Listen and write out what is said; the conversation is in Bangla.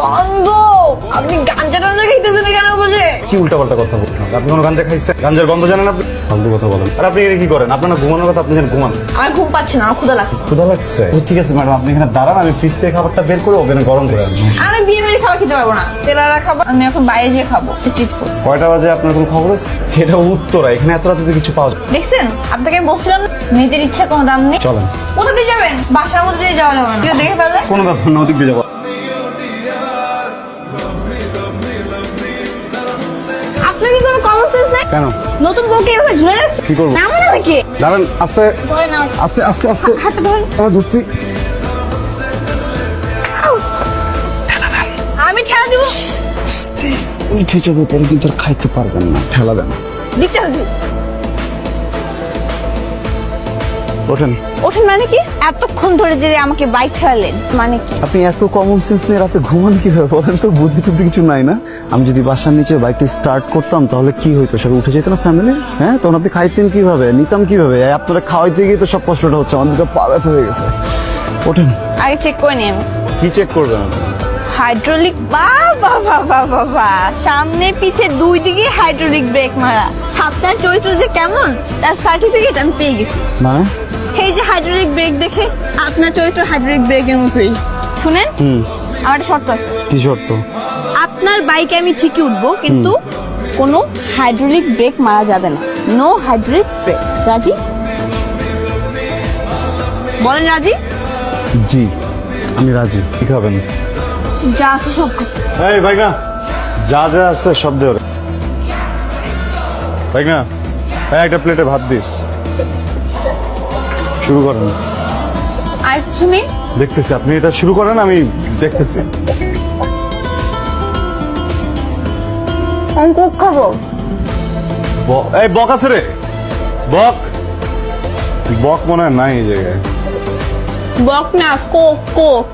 গন্ধ। আপনি গাঞ্জা টাঞ্জা খাইতেছেন কেন বসে? কি উল্টাপাল্টা কথা বলছেন? আপনি কোনো গাঞ্জা খাইছেন? গাঞ্জার গন্ধ জানেন আপনি? ফালতু কথা বলেন। আর আপনি এটা কি করেন? আপনার না ঘুমানোর কথা, আপনি যেন ঘুমান। আমার ঘুম পাচ্ছে না, আমার ক্ষুধা লাগছে। ক্ষুধা লাগছে? ঠিক আছে ম্যাডাম, আপনি এখানে দাঁড়ান, আমি ফ্রিজ থেকে খাবারটা বের করে ওখানে গরম করে আনবো। আমি বিয়ে বাড়ি খাবার খেতে পারবো না, তেলারা খাবার আমি এখন বাইরে গিয়ে খাবো, স্ট্রিট ফুড। কয়টা বাজে আপনার কোনো খবর আছে? এটা উত্তরা, এখানে এত রাতে তো কিছু পাওয়া যায়। দেখছেন, আপনাকে আমি বলছিলাম না, মেয়েদের ইচ্ছা কোনো দাম নেই। চলেন। কোথা দিয়ে যাবেন? বাসার মধ্যে দিয়ে যাওয়া যাবে না, কেউ দেখে ফেললে। কোনো ব্যাপার না, ওদিক দিয়ে যাবো। আপনার কি কোনো কমন সেন্স নাই? কেন? নতুন বউকে এভাবে ঝুলে রাখছে। কি করবো? নামান আমাকে। দাঁড়ান, আস্তে ধরে নাও। আস্তে আস্তে আস্তে। হাতটা ধরেন। ধরছি। আমি ঠেলা দিব। উঠে যাবো, পরে কিন্তু আর খাইতে পারবেন না। ঠেলা দেন। দিতে হবে। ওঠেন। ওঠেন মানে কি? এতক্ষণ ধরে যে আমাকে বাইক ঠেলালেন মানে কি? আপনি এত কমন সেন্স নিয়ে রাতে ঘুমান কিভাবে বলেন তো? বুদ্ধি টুদ্ধি কিছু নাই না? আমি যদি বাসার নিচে বাইকটি স্টার্ট করতাম তাহলে কি হইতো? সব উঠে যেত না ফ্যামিলি? হ্যাঁ, তখন আপনি খাইতেন কিভাবে, নিতাম কিভাবে? আপনারা খাওয়াইতে গিয়ে তো সব কষ্টটা হচ্ছে, আমাদের তো পা ব্যথা হয়ে গেছে। ওঠেন। আগে চেক করে নিই আমি। কি চেক করবেন? হাইড্রোলিক, বাবা, সামনে পিছে দুই দিকে হাইড্রোলিক ব্রেক মারা। আপনার চরিত্র যে কেমন তার সার্টিফিকেট আমি পেয়ে গেছি। মানে? এই যে হাইড্রোলিক ব্রেক দেখে আপনার চরিত্র হাইড্রোলিক ব্রেকের মতোই। শুনেন, আমার একটা শর্ত আছে। কি শর্ত? আপনার বাইকে আমি ঠিকই উঠবো, কিন্তু কোনো হাইড্রোলিক ব্রেক মারা যাবে না। No hydraulic brake. রাজি? বলেন রাজি? জি, আমি রাজি। কি খাবেন? যা আছে সব। এই ভাই না, যা যা আছে সব দেওয়া। তাই না? একটা প্লেটে ভাত দিস। শুরু করেন। আর তুমি দেখতেছি, আপনি এটা শুরু করেন, আমি দেখতেছি। আমি কোক খাবো। এই বক আছে রে, বক। বক মনে হয় নাই এই জায়গায়। বক না, কোক।